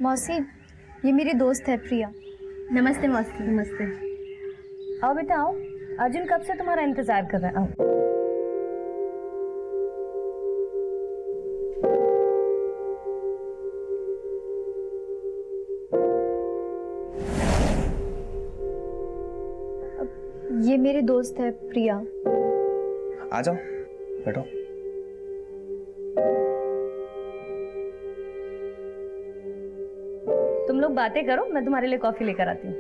मौसी, ये मेरी दोस्त है प्रिया। नमस्ते मौसी। नमस्ते। आओ बेटा आओ। अर्जुन कब से तुम्हारा इंतजार कर रहा है। आओ। ये मेरी दोस्त है प्रिया। आ जाओ, बैठो। तुम लोग बातें करो, मैं तुम्हारे लिए कॉफी लेकर आती हूँ।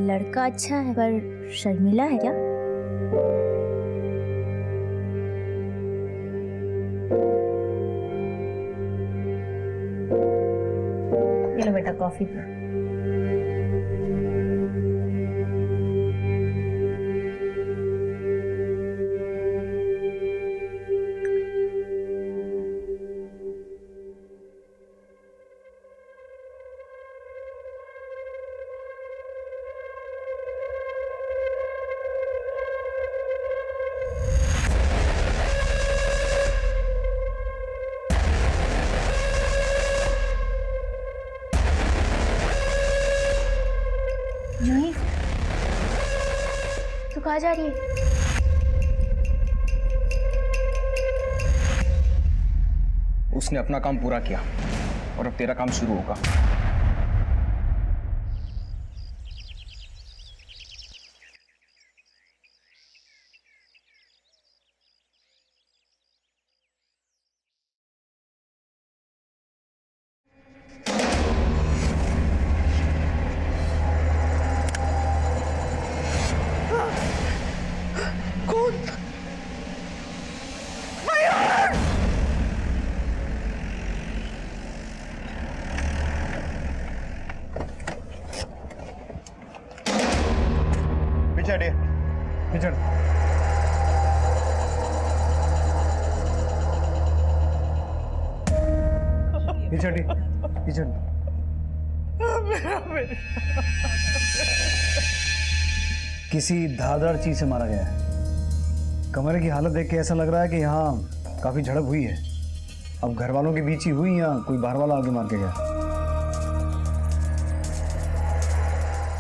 लड़का अच्छा है पर शर्मिला है क्या? ये लो बेटा कॉफी पी। जूही, तू कहाँ जा रही है? उसने अपना काम पूरा किया और अब तेरा काम शुरू होगा। पिछड़ पिछड़। पिछड़ पिछड़। किसी धारदार चीज से मारा गया है। कमरे की हालत देख के ऐसा लग रहा है कि यहाँ काफी झड़प हुई है। अब घर वालों के बीच ही हुई या कोई बाहर वाला आगे मार के गया।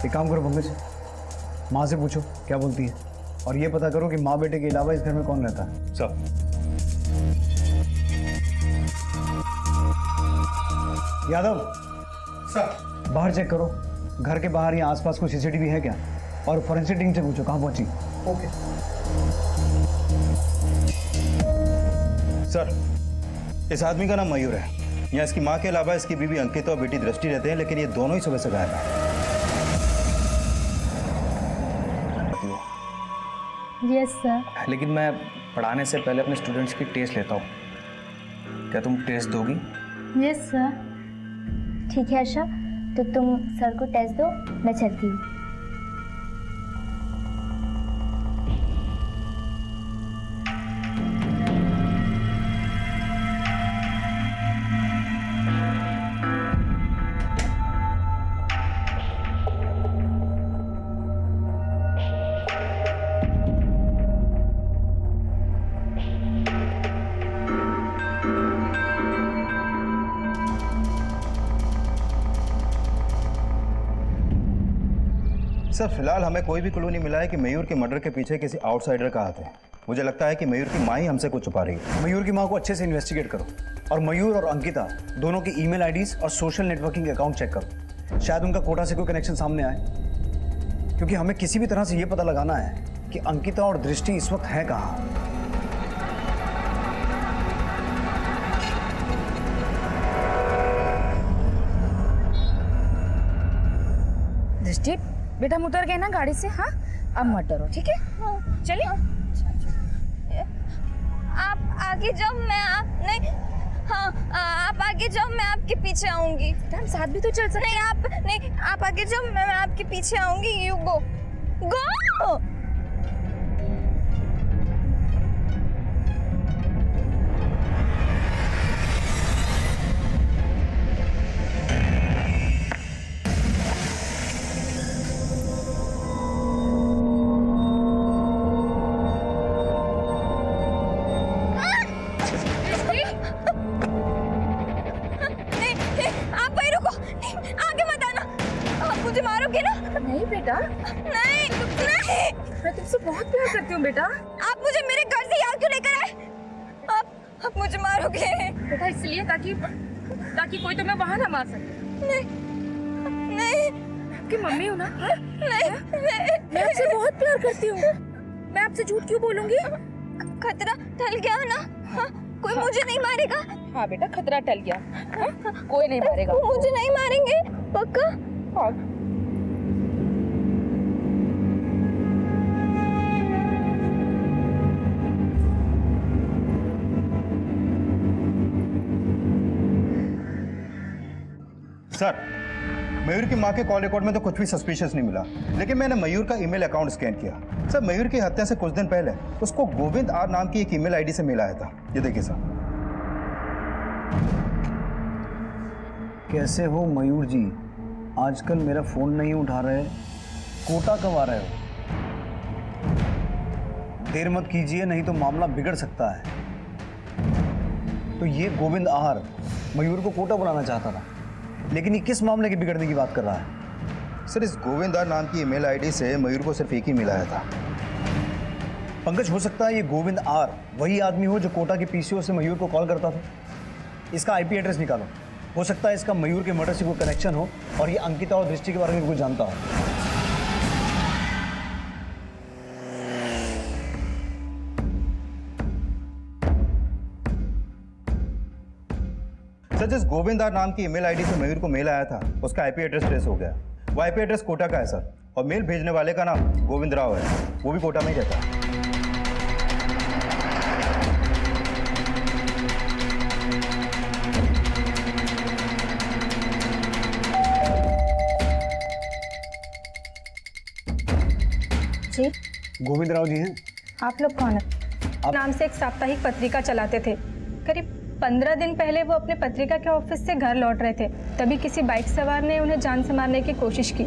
एक काम करो पंकज, माँ से पूछो क्या बोलती है और ये पता करो कि माँ बेटे के अलावा इस घर में कौन रहता है। सब यादव सर, बाहर चेक करो, घर के बाहर या आसपास कोई सीसीटीवी है क्या, और फॉरेंसिक टीम से पूछो कहाँ पहुंची। Okay sir. इस आदमी का नाम मयूर है। यहाँ इसकी माँ के अलावा इसकी बीवी अंकिता और बेटी दृष्टि रहते हैं, लेकिन ये दोनों ही सुबह से गायब हैं। Yes sir. लेकिन मैं पढ़ाने से पहले अपने स्टूडेंट्स की टेस्ट लेता हूँ। क्या तुम टेस्ट दोगी? Yes sir. ठीक है आशा, तो तुम सर को टेस्ट दो, मैं चलती हूँ। सर फिलहाल हमें कोई भी क्लू नहीं मिला है कि मयूर के मर्डर के पीछे किसी आउटसाइडर का हाथ है। मुझे लगता है कि मयूर की माँ ही हमसे कुछ छुपा रही है। मयूर की माँ को अच्छे से इन्वेस्टिगेट करो और मयूर और अंकिता दोनों की ईमेल आईडीज और सोशल नेटवर्किंग अकाउंट चेक करो। शायद उनका कोटा से कोई कनेक्शन सामने आए, क्योंकि हमें किसी भी तरह से ये पता लगाना है कि अंकिता और दृष्टि इस वक्त है कहाँ। दृष्टि बेटा हम उतर गए ना गाड़ी से। हाँ अब मत डरो, ठीक है? चलिए। आप आगे जाओ, मैं आप नहीं। हाँ आप आगे जाओ, मैं आपके पीछे आऊंगी। हम साथ भी तो चल सकते। नहीं आप नहीं, आप आगे जाओ, मैं आपके पीछे आऊंगी। यू गो गो। मारोगे ना? नहीं बेटा, नहीं नहीं, मैं तुमसे बहुत प्यार करती हूँ बेटा। आप मुझे मेरे घर से यहाँ क्यों लेकर आए? आप मुझे मारोगे? बेटा इसलिए ताकि कोई तुम्हें वहां ना मार सके। नहीं नहीं, आपकी मम्मी हूँ ना? हाँ? नहीं मैं आपसे बहुत प्यार करती हूँ। मैं आपसे झूठ क्यों बोलूंगी? खतरा टल गया ना? हाँ, कोई मुझे नहीं मारेगा? हाँ बेटा, खतरा टल गया। हाँ? कोई नहीं मारेगा। वो मुझे नहीं मारेंगे पक्का? हाँ। सर, मयूर की माँ के कॉल रिकॉर्ड में तो कुछ भी सस्पिशियस नहीं मिला, लेकिन मैंने मयूर का ईमेल अकाउंट स्कैन किया। सर, मयूर की हत्या से कुछ दिन पहले उसको गोविंद आर नाम की एक ईमेल आईडी से मेल आया था। ये देखिए सर। कैसे हो मयूर जी? आजकल मेरा फोन नहीं उठा रहे, कोटा कब आ रहे हो? देर मत कीजिए, नहीं तो मामला बिगड़ सकता है। तो ये गोविंद आहार मयूर को कोटा बुलाना चाहता था, लेकिन ये किस मामले के बिगड़ने की बात कर रहा है? सर, इस गोविंद आर नाम की ईमेल आईडी से मयूर को सिर्फ एक ही मिला था। पंकज, हो सकता है ये गोविंद आर वही आदमी हो जो कोटा के पीसीओ से मयूर को कॉल करता था। इसका आईपी एड्रेस निकालो। हो सकता है इसका मयूर के मर्डर से कोई कनेक्शन हो और ये अंकिता और दृष्टि के बारे में कुछ जानता हो। सर, जिस गोविंद आर नाम की ईमेल आईडी से मयूर को मेल आया था, उसका आईपी एड्रेस ट्रेस हो गया। वो आईपी एड्रेस कोटा का है सर, और मेल भेजने वाले का नाम गोविंद राव है, वो भी कोटा में ही रहता है। जी, गोविंद राव जी हैं? आप लोग कौन है? नाम से एक साप्ताहिक पत्रिका चलाते थे। करीब 15 दिन पहले वो अपने पत्रिका के ऑफिस से घर लौट रहे थे, तभी किसी बाइक सवार ने उन्हें जान से मारने की कोशिश की।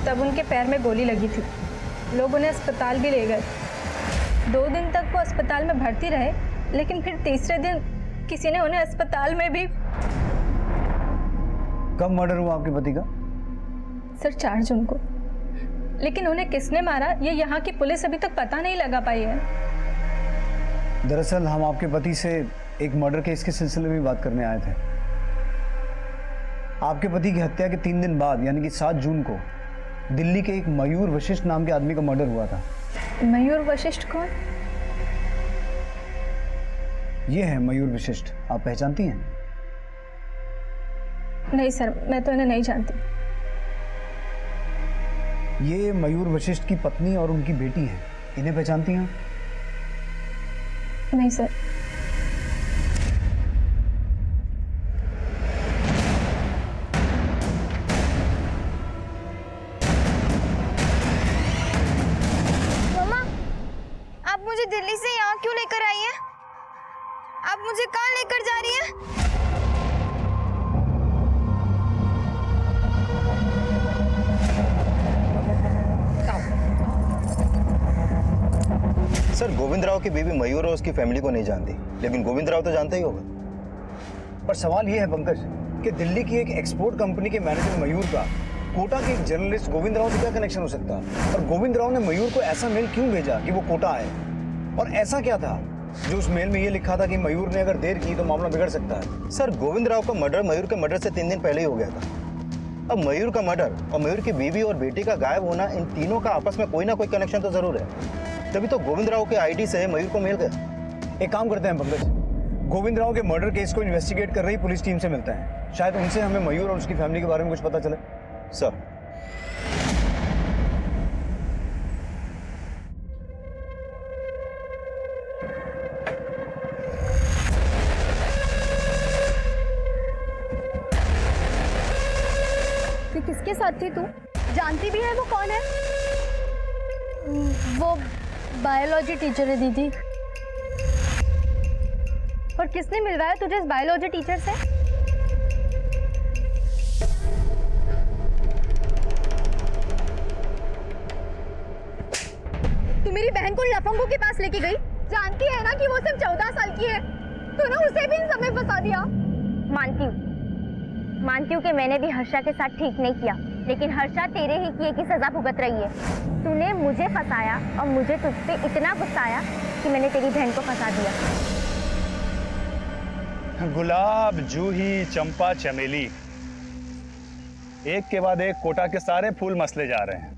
तब उनके पैर में गोली लगी थी। लोग उन्हें अस्पताल भी ले गए। 2 दिन तक वो अस्पताल में भर्ती रहे, लेकिन फिर तीसरे दिन किसी ने उन्हें अस्पताल में भी। कब मर्डर हुआ आपके पति का? सर, 4 जून को। लेकिन उन्हें किसने मारा ये यहाँ की पुलिस अभी तक पता नहीं लगा पाई है। दरअसल हम आपके पति से एक मर्डर केस के सिलसिले में बात करने आए थे। आपके पति की हत्या के 3 दिन बाद यानी कि 7 जून को दिल्ली के एक मयूर वशिष्ठ नाम के आदमी का मर्डर हुआ था। मयूर वशिष्ठ कौन? ये है मयूर वशिष्ठ, आप पहचानती हैं? नहीं सर, मैं तो इन्हें नहीं जानती। ये मयूर वशिष्ठ की पत्नी और उनकी बेटी है, इन्हें पहचानती हैं? नहीं सर। मम्मा, आप मुझे दिल्ली से यहाँ क्यों लेकर आई हैं? आप मुझे कहाँ लेकर जा रही हैं? सर, गोविंद राव की बीवी मयूर और उसकी फैमिली को नहीं जानती, लेकिन गोविंद राव तो जानता ही होगा। पर सवाल ये है पंकज कि दिल्ली की एक एक्सपोर्ट कंपनी के मैनेजर मयूर का कोटा के एक जर्नलिस्ट गोविंद राव से क्या कनेक्शन हो सकता है? और गोविंद राव ने मयूर को ऐसा मेल क्यों भेजा कि वो कोटा आए? और ऐसा क्या था जो उस मेल में ये लिखा था कि मयूर ने अगर देर की तो मामला बिगड़ सकता है? सर, गोविंद राव का मर्डर मयूर के मर्डर से 3 दिन पहले ही हो गया था। अब मयूर का मर्डर और मयूर की बीवी और बेटी का गायब होना, इन तीनों का आपस में कोई ना कोई कनेक्शन तो जरूर है। तभी तो गोविंद राव के आईडी से मयूर को मिल गया। एक काम करते हैं पंकज, गोविंद राव के मर्डर केस को इन्वेस्टिगेट कर रही पुलिस टीम से मिलते हैं। शायद उनसे हमें मयूर और उसकी फैमिली के बारे में कुछ पता चले। सर, किसके साथ थी तू? जानती भी है वो कौन है? वो बायोलॉजी टीचर है दीदी। और किसने मिलवाया तुझे इस बायोलॉजी टीचर से? तू मेरी बहन को लफंगों के पास लेके गई। जानती है ना कि वो सिर्फ 14 साल की है। तूने उसे भी इन सब में फंसा दिया। मानती हूँ कि मैंने भी हर्षा के साथ ठीक नहीं किया, लेकिन हर्षा तेरे ही किए की सजा भुगत रही है। तूने मुझे फंसाया और मुझे तुझ पे इतना गुस्सा आया कि मैंने तेरी बहन को फंसा दिया। गुलाब, जूही, चंपा, चमेली, एक के बाद एक कोटा के सारे फूल मसले जा रहे हैं।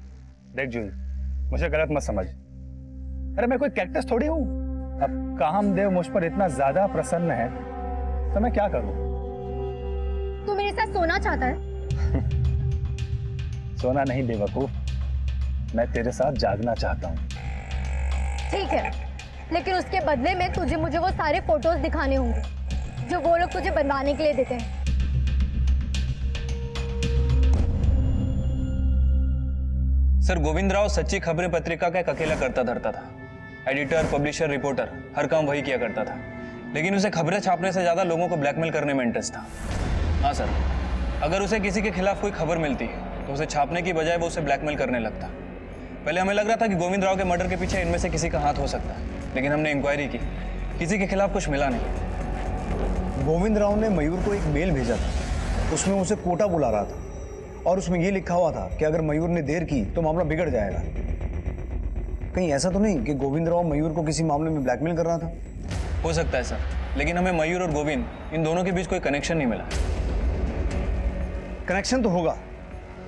देख जूही, मुझे गलत मत समझ। अरे मैं कोई कैक्टस थोड़ी हूं। अब कामदेव मुझ पर इतना ज्यादा प्रसन्न है तो मैं क्या करूं? तू मेरे साथ सोना चाहता है? सोना नहीं बेवकूफ, मैं तेरे साथ जागना चाहता हूं। ठीक है, लेकिन उसके बदले में तुझे मुझे वो सारे फोटोज दिखाने होंगे जो वो लोग तुझे बनवाने के लिए देते हैं। सर, गोविंद राव सच्ची खबरें पत्रिका का एक अकेला करता धरता था। एडिटर, पब्लिशर, रिपोर्टर, हर काम वही किया करता था। लेकिन उसे खबरें छापने से ज्यादा लोगों को ब्लैकमेल करने में इंटरेस्ट था। हाँ सर, अगर उसे किसी के खिलाफ कोई खबर मिलती तो उसे छापने की बजाय वो उसे ब्लैकमेल करने लगता। पहले हमें लग रहा था कि गोविंद राव के मर्डर के पीछे इनमें से किसी का हाथ हो सकता है, लेकिन हमने इंक्वायरी की, किसी के खिलाफ कुछ मिला नहीं। गोविंद राव ने मयूर को एक मेल भेजा था, उसमें उसे कोटा बुला रहा था और उसमें यह लिखा हुआ था कि अगर मयूर ने देर की तो मामला बिगड़ जाएगा। कहीं ऐसा तो नहीं कि गोविंद राव मयूर को किसी मामले में ब्लैकमेल कर रहा था? हो सकता है सर, लेकिन हमें मयूर और गोविंद इन दोनों के बीच कोई कनेक्शन नहीं मिला। कनेक्शन तो होगा,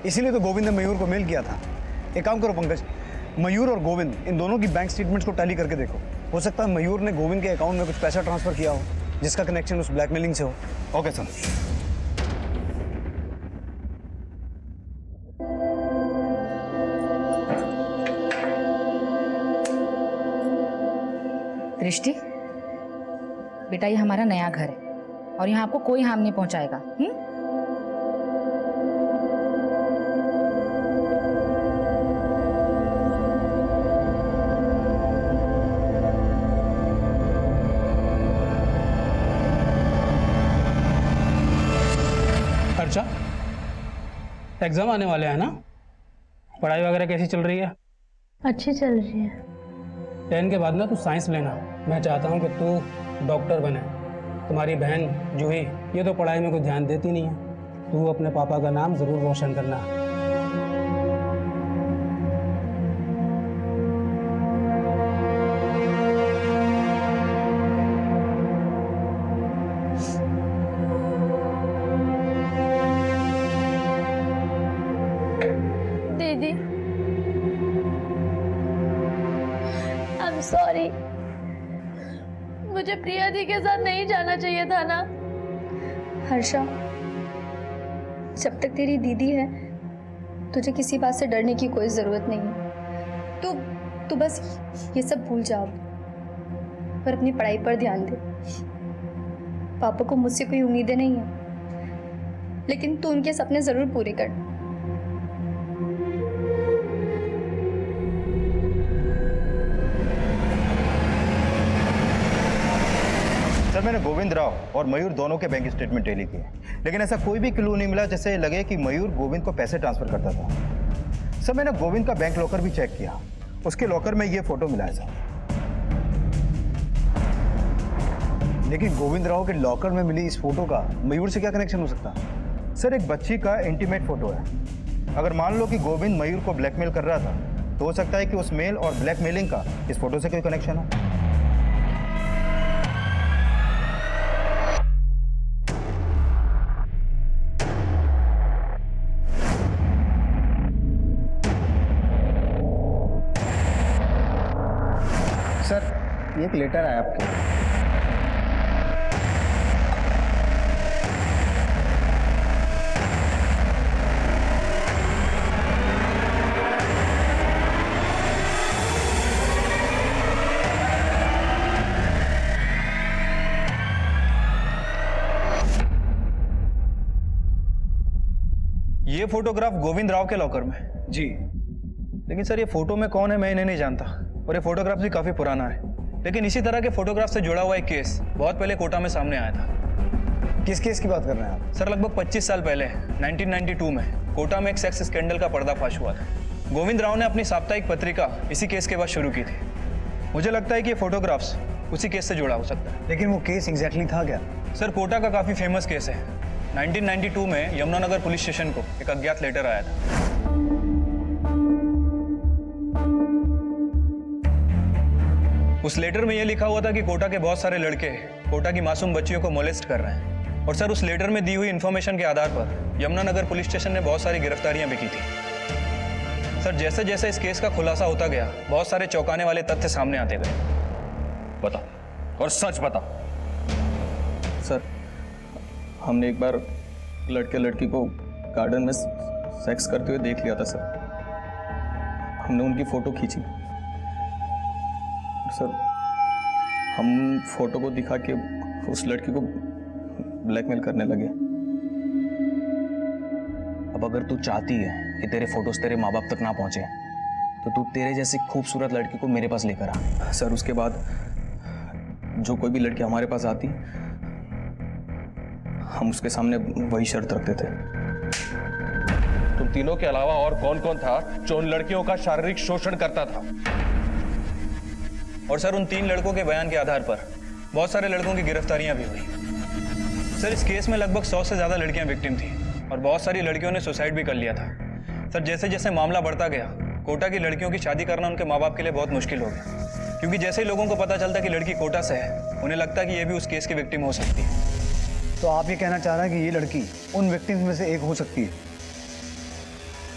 इसीलिए तो गोविंद ने मयूर को मेल किया था। एक काम करो पंकज, मयूर और गोविंद इन दोनों की बैंक स्टेटमेंट्स को टैली करके देखो। हो सकता है मयूर ने गोविंद के अकाउंट में कुछ पैसा ट्रांसफर किया हो जिसका कनेक्शन उस ब्लैकमेलिंग से हो। Okay sir. दृष्टि, बेटा ये हमारा नया घर है और यहाँ आपको कोई हार्म नहीं पहुंचाएगा। हर्षा, एग्जाम आने वाले हैं ना? पढ़ाई वगैरह कैसी चल रही है? अच्छी चल रही है। 10 के बाद ना तू साइंस लेना। मैं चाहता हूँ कि तू डॉक्टर बने। तुम्हारी बहन जूही ये तो पढ़ाई में कोई ध्यान देती नहीं है। तू अपने पापा का नाम ज़रूर रोशन करना। दीदी, I'm sorry। मुझे प्रिया दी के साथ नहीं जाना चाहिए था ना। हर्षा, जब तक तेरी दीदी है तुझे किसी बात से डरने की कोई ज़रूरत नहीं है। तू बस ये सब भूल जा और अपनी पढ़ाई पर ध्यान दे। पापा को मुझसे कोई उम्मीदें नहीं है, लेकिन तू उनके सपने ज़रूर पूरे कर। सर, मैंने गोविंद राव और मयूर दोनों के बैंक स्टेटमेंट टैली किए, लेकिन ऐसा कोई भी क्लू नहीं मिला जिससे लगे कि मयूर गोविंद को पैसे ट्रांसफर करता था। सर, मैंने गोविंद का बैंक लॉकर भी चेक किया, उसके लॉकर में ये फोटो मिला है सर। लेकिन गोविंद राव के लॉकर में मिली इस फोटो का मयूर से क्या कनेक्शन हो सकता है? सर, एक बच्ची का इंटीमेट फोटो है। अगर मान लो कि गोविंद मयूर को ब्लैकमेल कर रहा था तो हो सकता है कि उस मेल और ब्लैकमेलिंग का इस फोटो से कोई कनेक्शन हो। सर, ये एक लेटर आया आपके। ये फोटोग्राफ गोविंद राव के लॉकर में? जी। लेकिन सर, ये फोटो में कौन है मैं इन्हें नहीं जानता, और ये फोटोग्राफ भी काफी पुराना है। लेकिन इसी तरह के फोटोग्राफ से जुड़ा हुआ एक केस बहुत पहले कोटा में सामने आया था। किस केस की बात कर रहे हैं आप? सर, लगभग 25 साल पहले 1992 में कोटा में एक सेक्स स्कैंडल का पर्दाफाश हुआ था। गोविंद राव ने अपनी साप्ताहिक पत्रिका इसी केस के बाद शुरू की थी। मुझे लगता है कि ये फोटोग्राफ्स उसी केस से जुड़ा हो सकता है। लेकिन वो केस एग्जैक्टली था क्या? सर, कोटा का काफी फेमस केस है। 1992 में यमुनानगर पुलिस स्टेशन को एक अज्ञात लेटर आया था। उस लेटर में यह लिखा हुआ था कि कोटा के बहुत सारे लड़के कोटा की मासूम बच्चियों को मोलेस्ट कर रहे हैं। और सर, उस लेटर में दी हुई इंफॉर्मेशन के आधार पर यमुनानगर पुलिस स्टेशन ने बहुत सारी गिरफ्तारियां भी की थी। सर, जैसे जैसे इस केस का खुलासा होता गया, बहुत सारे चौंकाने वाले तथ्य सामने आते गए। बता, और सच बता। सर, हमने एक बार लड़के लड़की को गार्डन में सेक्स करते हुए देख लिया था सर। हमने उनकी फोटो खींची सर। हम फोटो को दिखा के उस लड़की को ब्लैकमेल करने लगे। अब अगर तू चाहती है कि तेरे फोटोज तेरे माँ बाप तक ना पहुंचे तो तू तेरे जैसी खूबसूरत लड़की को मेरे पास लेकर आ। सर, उसके बाद जो कोई भी लड़की हमारे पास आती, हम उसके सामने वही शर्त रखते थे। तुम तीनों के अलावा और कौन कौन था जो उन लड़कियों का शारीरिक शोषण करता था? और सर, उन 3 लड़कों के बयान के आधार पर बहुत सारे लड़कों की गिरफ्तारियां भी हुई। सर, इस केस में लगभग 100 से ज्यादा लड़कियां विक्टिम थी और बहुत सारी लड़कियों ने सुसाइड भी कर लिया था। सर, जैसे जैसे मामला बढ़ता गया, कोटा की लड़कियों की शादी करना उनके माँ बाप के लिए बहुत मुश्किल हो गया, क्योंकि जैसे ही लोगों को पता चलता कि लड़की कोटा से है, उन्हें लगता कि ये भी उस केस की विक्टिम हो सकती है। तो आप ये कहना चाह रहे हैं कि ये लड़की उन विक्टिम्स में से एक हो सकती है,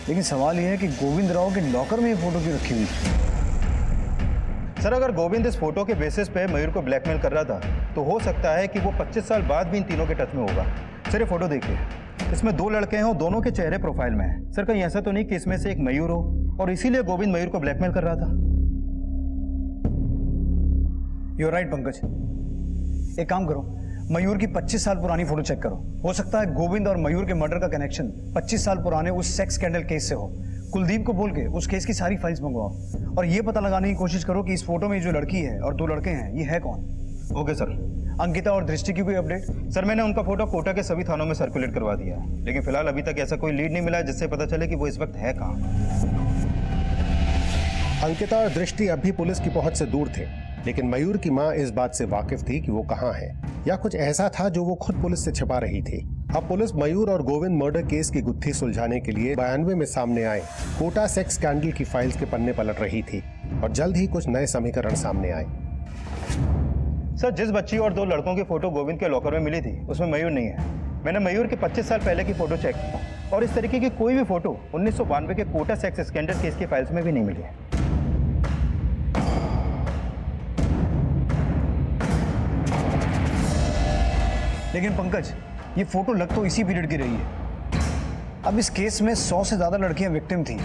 लेकिन सवाल ये है कि गोविंद राव के लॉकर में ये फोटो क्यों रखी हुई? सर, अगर गोविंद इस फोटो के बेसिस पे मयूर को ब्लैकमेल कर रहा था तो हो सकता है कि वो 25 साल बाद भी इन तीनों के टच में होगा। सर, ये फोटो देखिए, इसमें 2 लड़के हैं और दोनों के चेहरे प्रोफाइल में हैं। सर, कहीं ऐसा तो नहीं कि इसमें से एक मयूर हो और इसीलिए गोविंद मयूर को ब्लैकमेल कर रहा था? यू राइट पंकज, एक काम करो, मयूर की 25 साल पुरानी फोटो चेक करो। हो सकता है गोविंद और मयूर के मर्डर का कनेक्शन 25 साल पुराने उस सेक्स स्कैंडल केस से हो। कुलदीप को बोल के उस केस की सारी फाइल्स मंगवाओ और ये पता लगाने की कोशिश करो कि इस फोटो में जो लड़की है और 2 लड़के हैं, ये है कौन। Okay sir. अंकिता और दृष्टि की कोई अपडेट? सर, मैंने उनका फोटो कोटा के सभी थानों में सर्कुलेट करवा दिया है, लेकिन फिलहाल अभी तक ऐसा कोई लीड नहीं मिला है जिससे पता चले कि वो इस वक्त है कहाँ। अंकिता और दृष्टि अब भी पुलिस की पहुंच से दूर थे, लेकिन मयूर की मां इस बात से वाकिफ थी कि वो कहाँ है, या कुछ ऐसा था जो वो खुद पुलिस से छिपा रही थी। अब पुलिस मयूर और गोविंद मर्डर केस की गुत्थी सुलझाने के लिए 92 में सामने आए कोटा सेक्स स्कैंडल की फाइल्स के पन्ने पलट रही थी और जल्द ही कुछ नए समीकरण सामने आए। सर, जिस बच्ची और 2 लड़कों की फोटो गोविंद के लॉकर में मिली थी उसमें मयूर नहीं है। मैंने मयूर की 25 साल पहले की फोटो चेक की और इस तरीके की कोई भी फोटो 1992 के कोटा सेक्स स्कैंडल केस की फाइल्स में भी नहीं मिली है। लेकिन पंकज, ये फोटो लग तो इसी पीरियड की रही है। अब इस केस में 100 से ज्यादा लड़कियां विक्टिम थी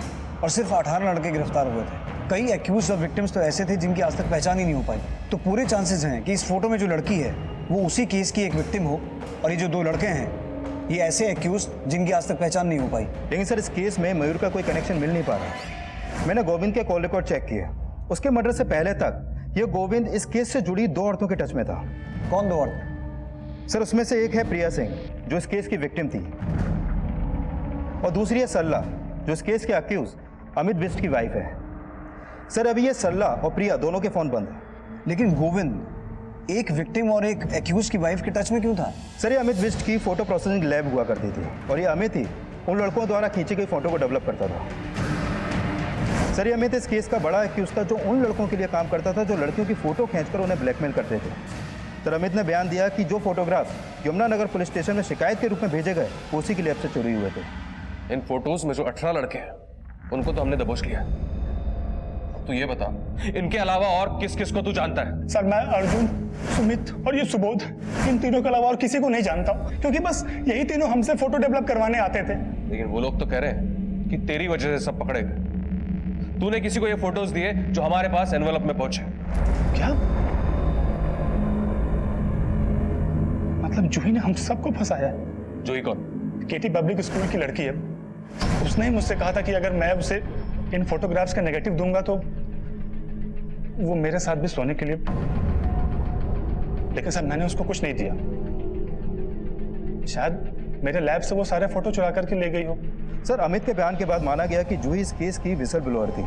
और सिर्फ 18 लड़के गिरफ्तार हुए थे। कई एक्यूज और विक्टिम्स तो ऐसे थे जिनकी आज तक पहचान ही नहीं हो पाई। तो पूरे चांसेस हैं कि इस फोटो में जो लड़की है वो उसी केस की एक विक्टिम हो और ये जो 2 लड़के हैं ये ऐसे एक्यूज जिनकी आज तक पहचान नहीं हो पाई। लेकिन सर, इस केस में मयूर का कोई कनेक्शन मिल नहीं पा रहा। मैंने गोविंद के कॉल रिकॉर्ड चेक किए, उसके मर्डर से पहले तक ये गोविंद इस केस से जुड़ी 2 औरतों के टच में था। कौन 2 औरतें? सर, उसमें से एक है प्रिया सिंह जो इस केस की विक्टिम थी और दूसरी है सरला जो इस केस के अक्यूज अमित बिष्ट की वाइफ है। सर, अभी ये सरला और प्रिया दोनों के फोन बंद हैं। लेकिन गोविंद एक विक्टिम और एक एक्यूज की वाइफ के टच में क्यों था? सर, ये अमित बिष्ट की फोटो प्रोसेसिंग लैब हुआ करती थी और ये अमित ही उन लड़कों द्वारा खींची गई फोटो को डेवलप करता था। सर, ये अमित इस केस का बड़ा एक्यूज था जो उन लड़कों के लिए काम करता था जो लड़कियों की फोटो खींचकर उन्हें ब्लैकमेल करते थे। सर, अमित ने बयान दिया कि जो फोटोग्राफ यमुनानगर पुलिस स्टेशन में शिकायत के रूप में भेजे गए वो उसी की लैब से चोरी हुए थे। इन फोटोज में जो 18 लड़के हैं उनको तो हमने दबोच लिया। अब तू ये बता, इनके अलावा और किस किस को तू जानता है? सर, मैं अर्जुन, सुमित और ये सुबोध, इन तीनों के अलावा और किसी को नहीं जानता, क्योंकि बस यही तीनों हमसे फोटो डेवलप करवाने आते थे। लेकिन वो लोग तो कह रहे हैं कि तेरी वजह से सब पकड़े गए। तूने किसी को ये फोटोज दिए जो हमारे पास एनवेलप में पहुंचे। क्या मतलब जूही ने हम सबको फंसाया? जूही कौन? केटी पब्लिक स्कूल की लड़की है। उसने ही मुझसे कहा था कि अगर मैं उसे इन फोटोग्राफ्स का नेगेटिव दूंगा तो वो मेरे साथ भी सोने के लिए, लेकिन सर मैंने उसको कुछ नहीं दिया। शायद मेरे लैब से वो सारे फोटो चुरा करके ले गई हो। सर, अमित के बयान के बाद माना गया कि जूही इस केस की विसल ब्लोअर थी।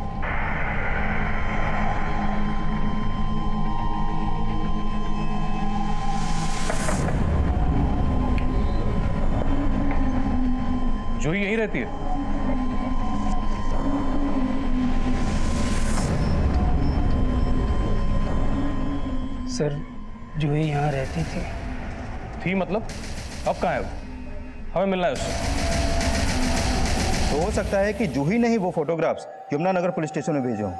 जूही यहीं रहती है? सर जूही यहाँ रहती थी। मतलब अब कहाँ है वो? हमें मिलना है उससे। तो हो सकता है कि जूही ने ही वो फोटोग्राफ्स यमुनानगर पुलिस स्टेशन में भेजे हों,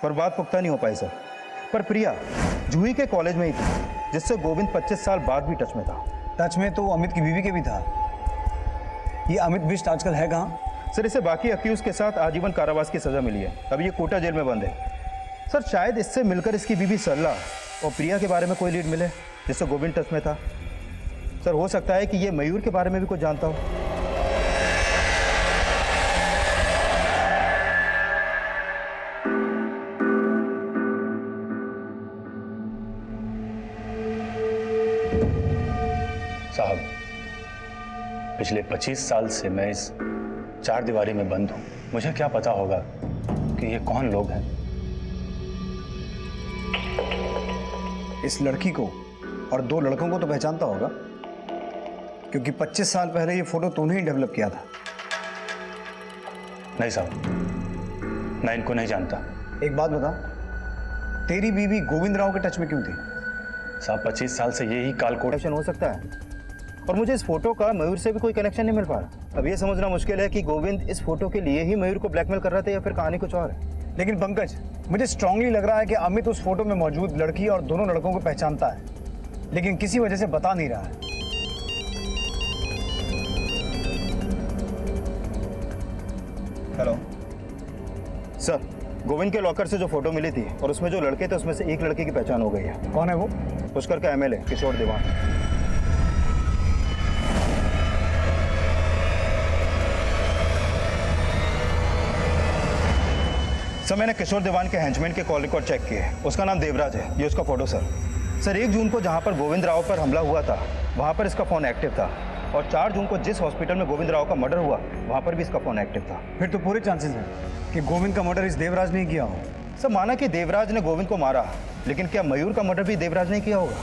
पर बात पुख्ता नहीं हो पाई सर। पर प्रिया जूही के कॉलेज में ही थी, जिससे गोविंद 25 साल बाद भी टच में था। टच में तो अमित की बीवी के भी था। ये अमित बिष्ट आजकल है कहाँ? सर इसे बाकी अक्यूज के साथ आजीवन कारावास की सजा मिली है। अभी ये कोटा जेल में बंद है। सर शायद इससे मिलकर इसकी बीवी सरला और प्रिया के बारे में कोई लीड मिले, जिससे गोविंद टच में था। सर हो सकता है कि ये मयूर के बारे में भी कुछ जानता हो। साहब, पिछले 25 साल से मैं इस चार दीवारी में बंद हूं। मुझे क्या पता होगा कि ये कौन लोग हैं। इस लड़की को और दो लड़कों को तो पहचानता होगा, क्योंकि 25 साल पहले ये फोटो तूने ही डेवलप किया था। नहीं साहब, मैं इनको नहीं जानता। एक बात बता, तेरी बीवी गोविंद राव के टच में क्यों थी? साहब 25 साल से यही कालकोट कनेक्शन हो सकता है, और मुझे इस फोटो का मयूर से भी कोई कनेक्शन नहीं मिल पा रहा। अब ये समझना मुश्किल है कि गोविंद इस फोटो के लिए ही मयूर को ब्लैकमेल कर रहा था या फिर कहानी कुछ और है। लेकिन पंकज, मुझे स्ट्रांगली लग रहा है कि अमित उस फोटो में मौजूद लड़की और दोनों लड़कों को पहचानता है, लेकिन किसी वजह से बता नहीं रहा है। हेलो सर, गोविंद के लॉकर से जो फोटो मिली थी और उसमें जो लड़के थे उसमें से एक लड़के की पहचान हो गई है। कौन है वो? पुष्कर का एमएलए किशोर दीवान। सर मैंने किशोर दीवान के हेंचमैन के कॉल रिकॉर्ड चेक किए। उसका नाम देवराज है, ये उसका फोटो सर 1 जून को जहां पर गोविंद राव पर हमला हुआ था वहां पर इसका फोन एक्टिव था, और 4 जून को जिस हॉस्पिटल में गोविंद राव का मर्डर हुआ वहां पर भी इसका फोन एक्टिव था। फिर तो पूरे चांसेस हैं कि गोविंद का मर्डर इस देवराज ने किया हो। सर माना कि देवराज ने गोविंद को मारा, लेकिन क्या मयूर का मर्डर भी देवराज ने किया होगा?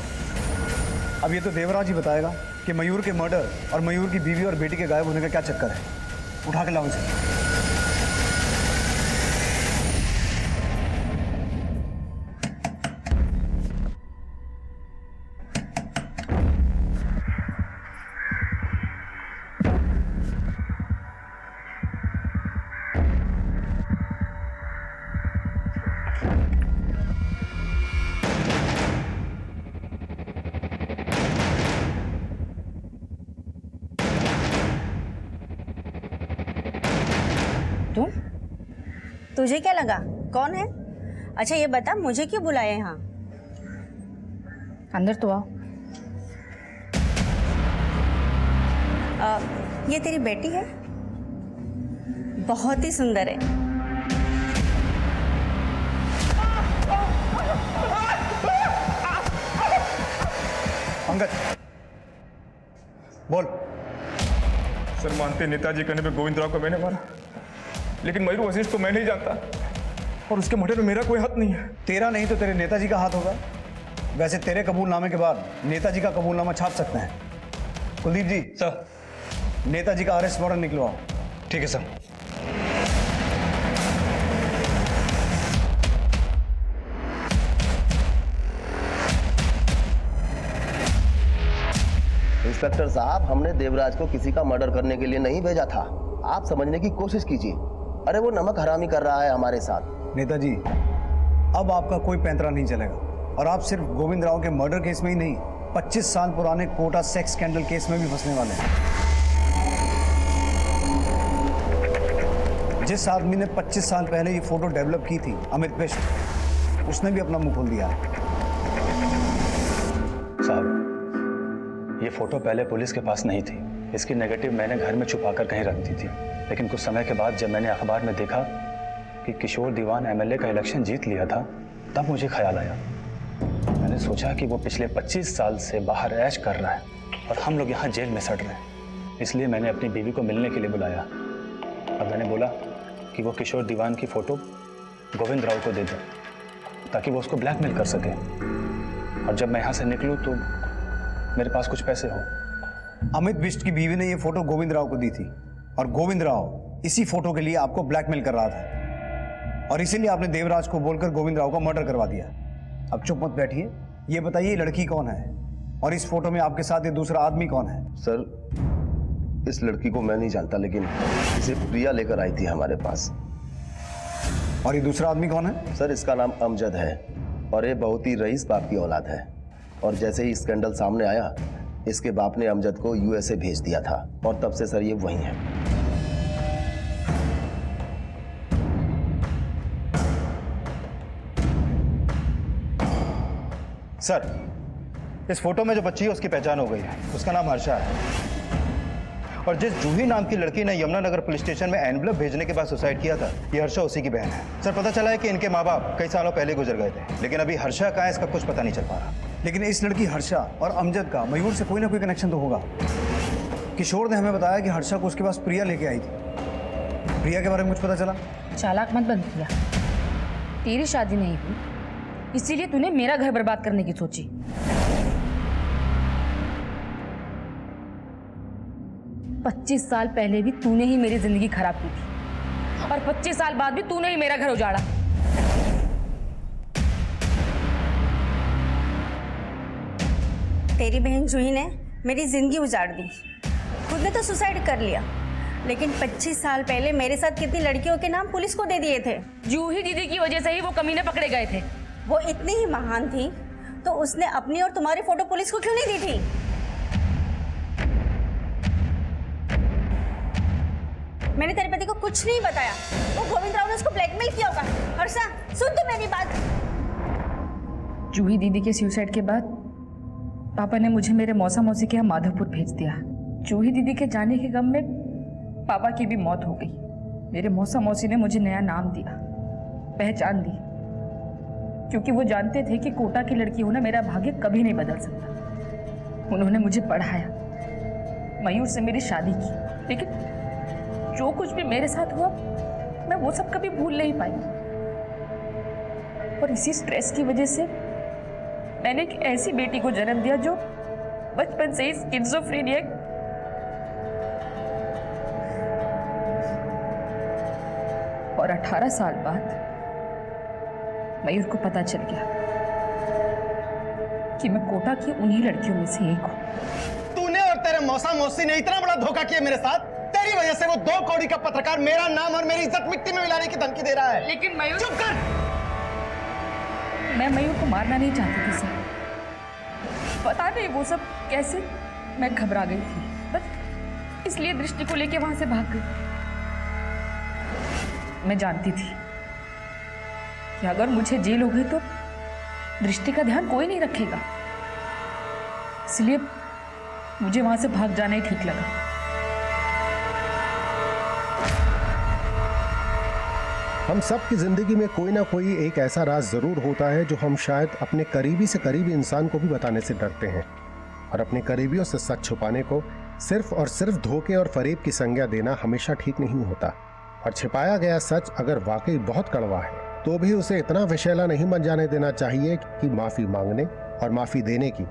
अब ये तो देवराज ही बताएगा कि मयूर के मर्डर और मयूर की बीवी और बेटी के गायब होने का क्या चक्कर है। उठा के लाओ इसे। तुम? तुझे क्या लगा कौन है? अच्छा ये बता, मुझे क्यों बुलाया यहाँ? अंदर तो आओ। ये तेरी बेटी है? बहुत ही सुंदर है। पंकज बोल। सर मानते नेताजी कहने पे गोविंद राव को मैंने मारा, लेकिन मयूर वशिष्ठ को मैं नहीं जानता, और उसके मर्डर में मेरा कोई हाथ नहीं है। तेरा नहीं तो तेरे नेताजी का हाथ होगा। वैसे तेरे कबूलनामे के बाद नेताजी का कबूलनामा छाप सकते हैं। कुलदीप जी, सर। नेताजी का अरेस्ट वारंट निकलवाओ। ठीक है सर। इंस्पेक्टर साहब, हमने देवराज को किसी का मर्डर करने के लिए नहीं भेजा था। आप समझने की कोशिश कीजिए। अरे वो नमक हरामी कर रहा है हमारे साथ। नेताजी, अब आपका कोई पैंतरा नहीं चलेगा, और आप सिर्फ गोविंद राव के मर्डर केस में ही नहीं, 25 साल पुराने कोटा सेक्स स्कैंडल केस में भी फंसने वाले हैं। जिस आदमी ने 25 साल पहले ये फोटो डेवलप की थी, अमित बिष्ट, उसने भी अपना मुंह खोल दिया है। साहब, ये फोटो पहले पुलिस के पास नहीं थी। इसकी नेगेटिव मैंने घर में छुपाकर कहीं रख दी थी, लेकिन कुछ समय के बाद जब मैंने अखबार में देखा कि किशोर दीवान एमएलए का इलेक्शन जीत लिया था, तब मुझे ख्याल आया। मैंने सोचा कि वो पिछले 25 साल से बाहर ऐश कर रहा है और हम लोग यहाँ जेल में सड़ रहे हैं। इसलिए मैंने अपनी बीवी को मिलने के लिए बुलाया और मैंने बोला कि वो किशोर दीवान की फोटो गोविंद राव को दे दे ताकि वो उसको ब्लैकमेल कर सके, और जब मैं यहाँ से निकलूँ तो मेरे पास कुछ पैसे हो। अमित बिष्ट की बीवी ने ये फोटो गोविंद राव को दी थी, और गोविंद राव इसी फोटो के लिए आपको ब्लैकमेल कर रहा था और इसीलिए आपने देवराज को बोलकर गोविंद राव का मर्डर करवा दिया। अब चुप मत बैठिए, ये बताइए ये लड़की कौन है और इस फोटो में आपके साथ ये दूसरा आदमी कौन है? सर, इस लड़की को मैं नहीं जानता, लेकिन इसे प्रिया लेकर आई थी हमारे पास। और ये दूसरा आदमी कौन है? सर, इसका नाम अमजद है और ये बहुत ही रईस बाप की औलाद है। और जैसे ही स्कैंडल सामने आया, इसके बाप ने अमजद को यूएसए भेज दिया था और तब से सर ये वहीं है। सर, इस फोटो में जो बच्ची है उसकी पहचान हो गई है। उसका नाम हर्षा है और जिस जूही नाम की लड़की ने यमुनानगर पुलिस स्टेशन में एनवलप भेजने के बाद सुसाइड किया था, ये हर्षा उसी की बहन है। सर, पता चला है कि इनके माँ बाप कई सालों पहले गुजर गए थे, लेकिन अभी हर्षा कहाँ है इसका कुछ पता नहीं चल पा रहा। लेकिन इस लड़की हर्षा और अमजद का मयूर से कोई ना कोई कनेक्शन तो होगा। किशोर ने हमें बताया कि हर्षा को उसके पास प्रिया लेके आई थी। प्रिया के बारे में कुछ पता चला? चालाक मत बन प्रिया, तेरी शादी नहीं हुई इसीलिए तूने मेरा घर बर्बाद करने की सोची। पच्चीस साल पहले भी तूने ही मेरी जिंदगी खराब की थी और 25 साल बाद भी तूने ही मेरा घर उजाड़ा। तेरी बहन जूही ने मेरी जिंदगी उजाड़ दी, खुद ने तो सुसाइड कर लिया, लेकिन 25 साल पहले मेरे साथ कितनी लड़कियों के नाम पुलिस को दे दिए थे। जूही दीदी की वजह से ही वो कमीने पकड़े गए थे। वो इतनी ही महान थी तो उसने अपनी और तुम्हारी फोटो पुलिस को क्यों नहीं दी थी? मैंने तेरे पति को कुछ नहीं बताया, वो गोविंद राव ने उसको ब्लैकमेल किया होगा। हर्षा, सुन तो मेरी बात। जूही दीदी के सुसाइड के बाद पापा ने मुझे मेरे मौसा मौसी के यहाँ माधवपुर भेज दिया। जूही दीदी के जाने के गम में पापा की भी मौत हो गई। मेरे मौसा मौसी ने मुझे नया नाम दिया, पहचान दी, क्योंकि वो जानते थे कि कोटा की लड़की होना मेरा भाग्य कभी नहीं बदल सकता। उन्होंने मुझे पढ़ाया, मयूर से मेरी शादी की, लेकिन जो कुछ भी मेरे साथ हुआ मैं वो सब कभी भूल नहीं पाई। और इसी स्ट्रेस की वजह से मैंने एक ऐसी बेटी को जन्म दिया जो बचपन से ही स्किज़ोफ्रेनिया और 18 साल बाद मयूर को पता चल गया कि मैं कोटा की उन्हीं लड़कियों में से एक हूं। तूने और तेरे मौसा मौसी ने इतना बड़ा धोखा किया मेरे साथ। तेरी वजह से वो 2 कौड़ी का पत्रकार मेरा नाम और मेरी इज्जत मिट्टी में मिलाने की धमकी दे रहा है। लेकिन मयूर, चुप कर। मैं मयूर को मारना नहीं चाहती थी सर, पता नहीं वो सब कैसे मैं घबरा गई थी, बस इसलिए दृष्टि को लेके वहां से भाग गई। मैं जानती थी कि अगर मुझे जेल हो गई तो दृष्टि का ध्यान कोई नहीं रखेगा, इसलिए मुझे वहां से भाग जाना ही ठीक लगा। हम सब की जिंदगी में कोई ना कोई एक ऐसा राज जरूर होता है जो हम शायद अपने करीबी से करीबी इंसान को भी बताने से डरते हैं, और अपने करीबियों से सच छुपाने को सिर्फ और सिर्फ धोखे और फरेब की संज्ञा देना हमेशा ठीक नहीं होता। और छिपाया गया सच अगर वाकई बहुत कड़वा है तो भी उसे इतना विषैला नहीं बन जाने देना चाहिए कि माफी मांगने और माफी देने की